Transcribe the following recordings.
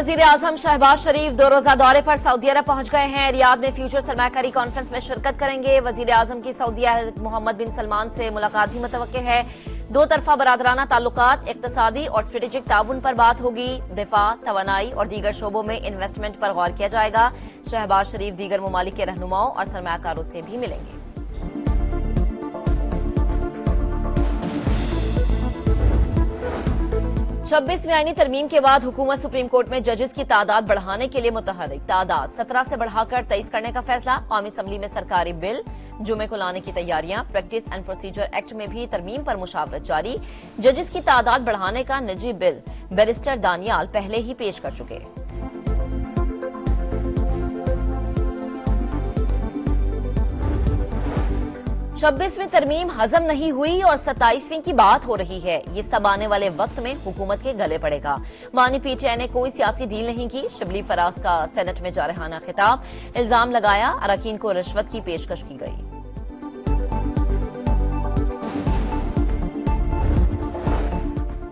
वजीर आजम शहबाज शरीफ 2 रोजा दौरे पर सऊदी अरब पहुंच गए हैं। रियाद में फ्यूचर सरमाकारी कॉन्फ्रेंस में शिरकत करेंगे। वजीर आजम की सऊदी अरब मोहम्मद बिन सलमान से मुलाकात भी मुतवक्के है। दो तरफा बरादराना ताल्लुकात, इक्तसादी और स्ट्रेटेजिक ताउन पर बात होगी। दिफा, तवानाई और दीगर शोबों में इन्वेस्टमेंट पर गौर किया जाएगा। शहबाज शरीफ दीगर ममालिक के रहनुमाओं और सरमाकारों से भी मिलेंगे। 26वीं आईनी तरमीम के बाद हुकूमत सुप्रीम कोर्ट में जजेस की तादाद बढ़ाने के लिए मुतहर्रिक। तादाद 17 से बढ़ाकर 23 करने का फैसला। कौमी असम्बली में सरकारी बिल जुमे को लाने की तैयारियां। प्रैक्टिस एंड प्रोसीजर एक्ट में भी तरमीम पर मुशावरत जारी। जजेस की तादाद बढ़ाने का निजी बिल बैरिस्टर दानियाल पहले ही पेश कर चुके। छब्बीसवीं तरमीम हजम नहीं हुई और 27वीं की बात हो रही है। ये सब आने वाले वक्त में हुकूमत के गले पड़ेगा। बानी पीटीआई ने कोई सियासी डील नहीं की। शिबली फराज का सेनेट में जारहाना खिताब। इल्जाम लगाया अरकान को रिश्वत की पेशकश की गई।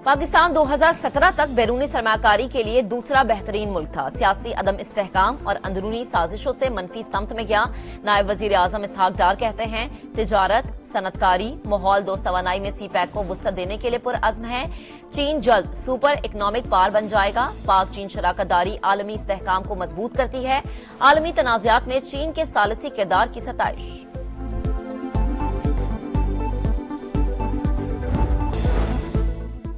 पाकिस्तान 2017 तक बैरूनी सरमाकारी के लिए दूसरा बेहतरीन मुल्क था। सियासी अदम इस्तेहकाम और अंदरूनी साजिशों से मनफी समत में गया। नायब वजीर आजम इसहाक डार कहते हैं तिजारत, सनतकारी, माहौल दोस्त तवानाई में सीपैक को वुसअत देने के लिए पुरअज़्म है। चीन जल्द सुपर इकनॉमिक पावर बन जाएगा। पाक चीन शराकतदारी आलमी इस्तेहकाम को मजबूत करती है। आलमी तनाज़ात में चीन के सालिसी किरदार की सताइश।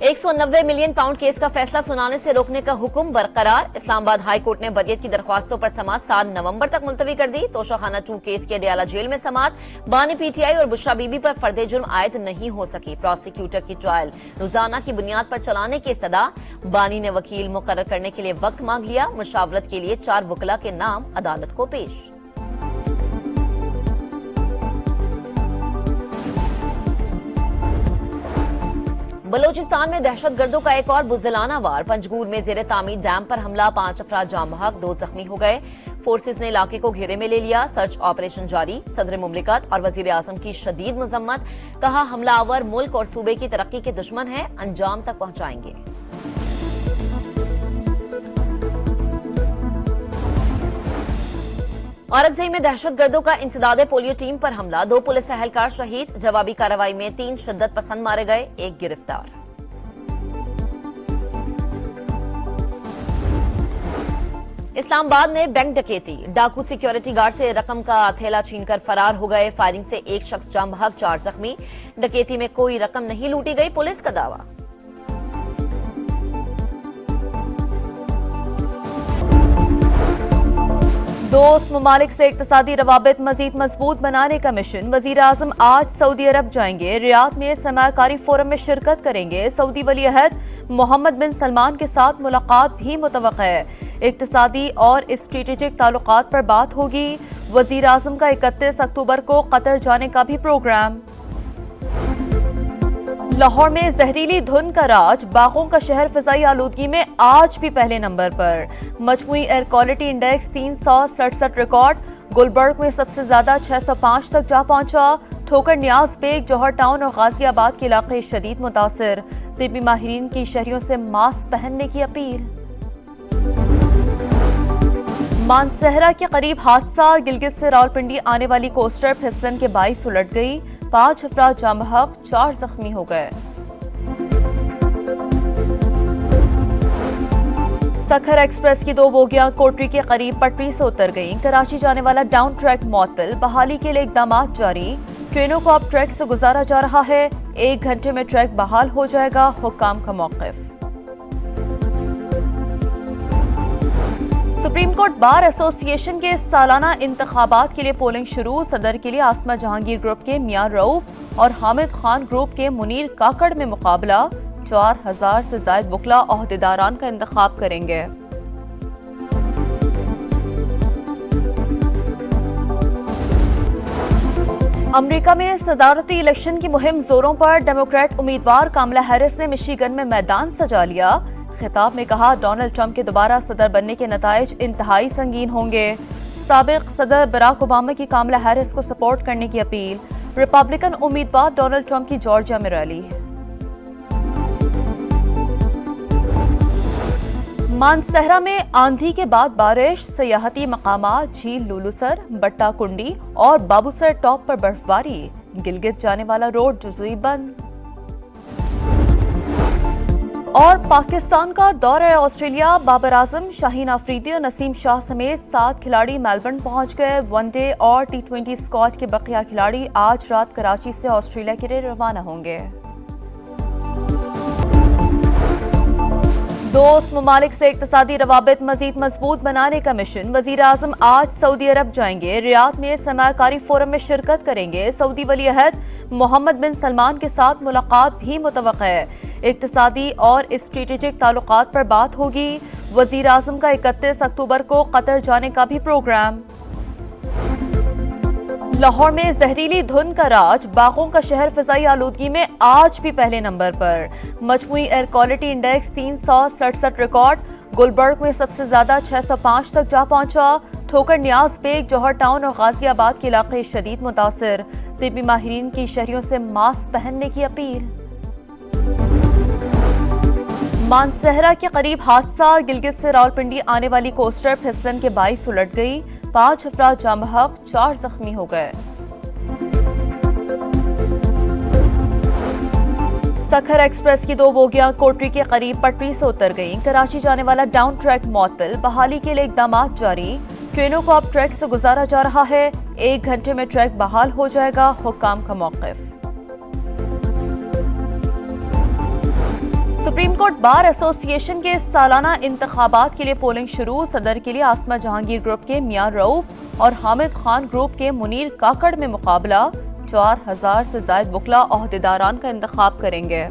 £190 मिलियन केस का फैसला सुनाने से रोकने का हुक्म बरकरार। इस्लामाबाद हाई कोर्ट ने बदियत की दरख्वास्तों पर समाअत 7 नवंबर तक मुलतवी कर दी। तोशाखाना 2 केस के अडयाला जेल में समाअत। बानी पीटीआई और बुशरा बीबी पर फर्दे जुर्म आयद नहीं हो सकी। प्रोसिक्यूटर की ट्रायल रोजाना की बुनियाद पर चलाने की इस्तदा। बानी ने वकील मुकर्रर करने के लिए वक्त मांग लिया। मुशावरत के लिए 4 वकला के नाम अदालत को पेश। बलोचिस्तान में दहशतगर्दों का एक और बुज़दिलाना वार। पंजगूर में जेर तामीर डैम पर हमला, 5 अफराद जाम बहक, 2 जख्मी हो गए। फोर्सेस ने इलाके को घेरे में ले लिया। सर्च ऑपरेशन जारी। सदर मुमलिकत और वजीर आजम की शदीद मजम्मत। कहा हमलावर मुल्क और सूबे की तरक्की के दुश्मन है, अंजाम तक पहुंचाएंगे। औरंगजेब में दहशतगर्दों का इंसदादे पोलियो टीम पर हमला, 2 पुलिस एहलकार शहीद। जवाबी कार्रवाई में 3 शिद्दत पसंद मारे गए, 1 गिरफ्तार। इस्लामाबाद में बैंक डकैती, डाकू सिक्योरिटी गार्ड से रकम का थैला छीनकर फरार हो गए। फायरिंग से 1 शख्स जाम बहक, 4 जख्मी। डकैती में कोई रकम नहीं लूटी गई, पुलिस का दावा। दोस्त ममालिक से इक्तसादी रवाबित मजीद मजबूत बनाने का मिशन। वजीर आजम आज सऊदी अरब जाएंगे। रियाद में सरमाकारी फोरम में शिरकत करेंगे। सऊदी वली अहद मोहम्मद बिन सलमान के साथ मुलाकात भी मुतवक्का है। इक्तसादी और स्ट्रेटेजिक ताल्लुकात पर बात होगी। वजीर आजम का 31 अक्टूबर को कतर जाने का भी प्रोग्राम। लाहौर में जहरीली धुंध का राज, बागों का शहर फिजाई आलूदगी में आज भी पहले नंबर पर। मजमूई air quality index 367 record. Gulberg में सबसे ज्यादा 605 तक जा पहुंचा। ठोकर न्याज बेग, जौहर टाउन और गाजियाबाद के इलाके शदीद मुतासिर। तिब्बी माहिरीन की शहरियों से मास्क पहनने की अपील। मानसहरा के करीब हादसा, गिलगित से रावलपिंडी आने वाली कोस्टर फिसलन के बाइस उलट गई। 5 अफराद जाम बहक, 4 जख्मी हो गए। सखर एक्सप्रेस की 2 बोगियां कोटरी के करीब पटरी से उतर गईं। कराची जाने वाला डाउन ट्रैक मुअत्तल, बहाली के लिए इकदाम जारी। ट्रेनों को अब ट्रैक से गुजारा जा रहा है। 1 घंटे में ट्रैक बहाल हो जाएगा, हुक्काम का मौक़िफ़। सुप्रीम कोर्ट बार एसोसिएशन के सालाना इंतखाबात के लिए पोलिंग शुरू। सदर के लिए आसमा जहांगीर ग्रुप के मियां रऊफ और हामिद खान ग्रुप के मुनीर काकड़ में मुकाबला। 4000 से ज्यादा वकला ओहदेदारान का इंतखाब करेंगे। अमेरिका में सदारती इलेक्शन की मुहिम जोरों पर। डेमोक्रेट उम्मीदवार कमला हैरिस ने मिशिगन में मैदान सजा लिया। खिताब में कहा डोनाल्ड ट्रंप के दोबारा सदर बनने के नताइज इंतहाई संगीन होंगे। साबिक सदर बराक ओबामा की कमला हैरिस को सपोर्ट करने की अपील। रिपब्लिकन उम्मीदवार डोनाल्ड ट्रंप की जॉर्जिया में रैली। मानसहरा में आंधी के बाद बारिश, सयाहती मकामात झील लुलुसर, बट्टा कुंडी और बाबूसर टॉप पर बर्फबारी। गिलगित जाने वाला रोड जुज़ई बंद। और पाकिस्तान का दौरा ऑस्ट्रेलिया, बाबर आजम, शाहीन आफरीदी और नसीम शाह समेत 7 खिलाड़ी मेलबर्न पहुंच गए। वनडे और T20 स्क्वाड के बकिया खिलाड़ी आज रात कराची से ऑस्ट्रेलिया के लिए रवाना होंगे। दोस्त ममालिक से इक्तिसादी रवाबित मजीद मजबूत बनाने का मिशन। वजीर आजम आज सऊदी अरब जाएंगे। रियाद में सरमायाकारी फोरम में शिरकत करेंगे। सऊदी वली अहद मोहम्मद बिन सलमान के साथ मुलाकात भी मुतवक्का है। इक्तिसादी और स्ट्रेटेजिक ताल्लुकात पर बात होगी। वजीर आजम का 31 अक्टूबर को कतर जाने का भी प्रोग्राम। लाहौर में जहरीली धुंध का राज, बागों का शहर फिजाई आलूदगी में आज भी पहले नंबर पर। मजमूई air quality index 367 record. Gulberg में सबसे ज्यादा 605 तक जा पहुंचा। ठोकर न्याज बेग, जौहर टाउन और गाजियाबाद के इलाके शदीद मुतासिर। तिब्बी माहिरीन की शहरियों से मास्क पहनने की अपील। मानसहरा के करीब हादसा, गिलगित से रावलपिंडी आने वाली कोस्टर फिसलन के बाइस उलट गई। 5 अफराद जाँ बहक, 4 जख्मी हो गए। सखर एक्सप्रेस की 2 बोगियां कोटरी के करीब पटरी से उतर गईं। कराची जाने वाला डाउन ट्रैक मुअत्तल, बहाली के लिए इकदाम जारी। ट्रेनों को अब ट्रैक से गुजारा जा रहा है। 1 घंटे में ट्रैक बहाल हो जाएगा, हुक्काम का मौक़िफ़। सुप्रीम कोर्ट बार एसोसिएशन के सालाना इंतखाबात के लिए पोलिंग शुरू। सदर के लिए आसमा जहांगीर ग्रुप के मियां रऊफ और हामिद खान ग्रुप के मुनीर काकड़ में मुकाबला। 4000 से ज्यादा वकला ओहदेदारान का इंतखाब करेंगे।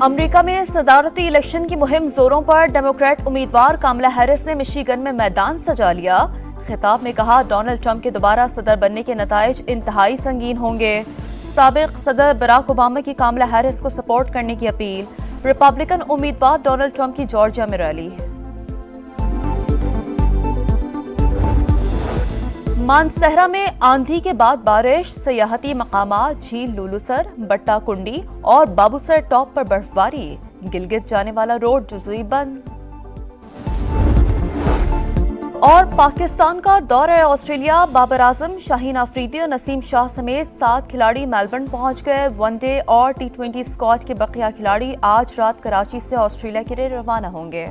अमेरिका में सदारती इलेक्शन की मुहिम जोरों पर। डेमोक्रेट उम्मीदवार कामला हैरिस ने मिशिगन में मैदान सजा लिया। खिताब में कहा, डोनाल्ड ट्रंप के दोबारा सदर बनने के नताइज इंतहाई संगीन होंगे। साबिक सदर बराक ओबामा की कामला हैरिस को सपोर्ट करने की अपील। रिपब्लिकन उम्मीदवार डोनाल्ड ट्रंप की जॉर्जिया में रैली। मानसहरा में आंधी के बाद बारिश, सयाहती मकामात झील लुलुसर, बट्टा कुंडी और बाबूसर टॉप पर बर्फबारी। गिलगित जाने वाला रोड जुज़ई बंद। और पाकिस्तान का दौरा ऑस्ट्रेलिया, बाबर आजम, शाहीन आफरीदी और नसीम शाह समेत 7 खिलाड़ी मेलबर्न पहुंच गए। वनडे और T20 स्क्वाड के बकिया खिलाड़ी आज रात कराची से ऑस्ट्रेलिया के लिए रवाना होंगे।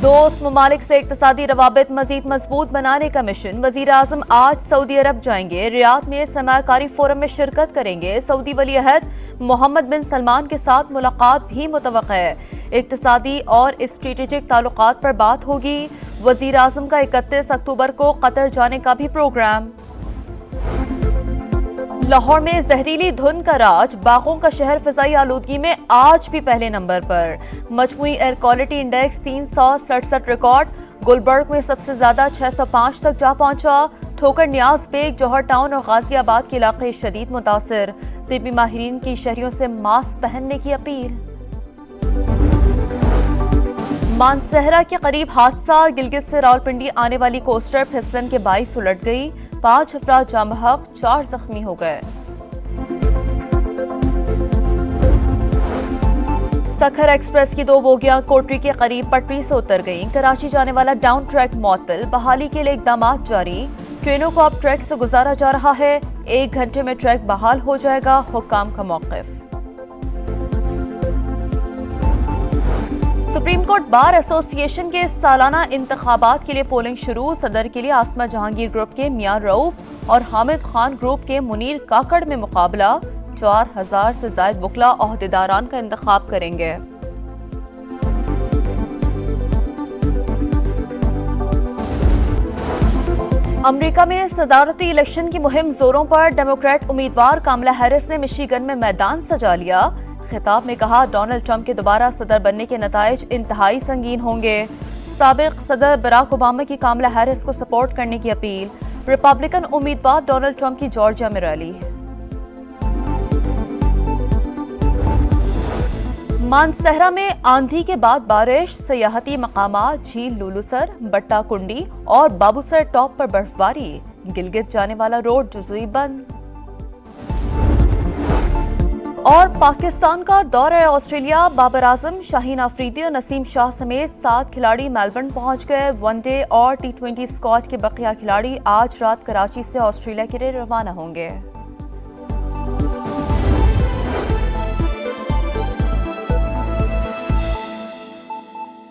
दोस्त ममालिक से इक्तिसादी रवाबित मजीद मजबूत बनाने का मिशन। वजीर आजम आज सऊदी अरब जाएंगे। रियाद में सरमायाकारी फोरम में शिरकत करेंगे। सऊदी वली अहद मोहम्मद बिन सलमान के साथ मुलाकात भी मुतवक्का है। इक्तिसादी और स्ट्रेटेजिक ताल्लुकात पर बात होगी। वजीर आजम का 31 अक्टूबर को कतर जाने का भी प्रोग्राम। लाहौर में जहरीली धुंध का राज, बागों का शहर फिजाई आलूदगी में आज भी पहले नंबर पर। मजमूई air quality index 367 record. Gulberg में सबसे ज्यादा 605 तक जा पहुंचा। ठोकर न्याज बेग, जौहर टाउन और गाजियाबाद के इलाके शदीद मुतासिर। तिब्बी माहिरीन की शहरियों से मास्क पहनने की अपील। मानसहरा के करीब हादसा, गिलगित से रावलपिंडी आने वाली कोस्टर फिसलन के बाइस उलट गई। 5 अफराद जाँ बहक, 4 जख्मी हो गए। सखर एक्सप्रेस की 2 बोगियां कोटरी के करीब पटरी से उतर गईं। कराची जाने वाला डाउन ट्रैक मुअत्तल, बहाली के लिए इकदाम जारी। ट्रेनों को अब ट्रैक से गुजारा जा रहा है। 1 घंटे में ट्रैक बहाल हो जाएगा, हुक्काम का मौक़िफ़। सुप्रीम कोर्ट बार एसोसिएशन के सालाना इंतखाबात के लिए पोलिंग शुरू। सदर के लिए आसमा जहांगीर ग्रुप के मियां रऊफ और हामिद खान ग्रुप के मुनीर काकड़ में मुकाबला। 4000 से ज्यादा वकला ओहदेदारान का इंतखाब करेंगे। अमेरिका में सदारती इलेक्शन की मुहिम जोरों पर। डेमोक्रेट उम्मीदवार कामला हैरिस ने मिशिगन में मैदान सजा लिया। खिताब में कहा, डोनाल्ड ट्रंप के दोबारा सदर बनने के नताइज इंतहाई संगीन होंगे। साबिक सदर बराक ओबामा की कामला हैरिस को सपोर्ट करने की अपील। रिपब्लिकन उम्मीदवार डोनाल्ड ट्रंप की जॉर्जिया में रैली। मानसहरा में आंधी के बाद बारिश, सियाहती मकामात झील लुलुसर, बट्टा कुंडी और बाबूसर टॉप पर बर्फबारी। गिलगित जाने वाला रोड जुज़ई बंद। और पाकिस्तान का दौरा ऑस्ट्रेलिया, बाबर आजम, शाहीन अफरीदी और नसीम शाह समेत 7 खिलाड़ी मेलबर्न पहुंच गए। वनडे और T20 स्क्वाड के बकिया खिलाड़ी आज रात कराची से ऑस्ट्रेलिया के लिए रवाना होंगे।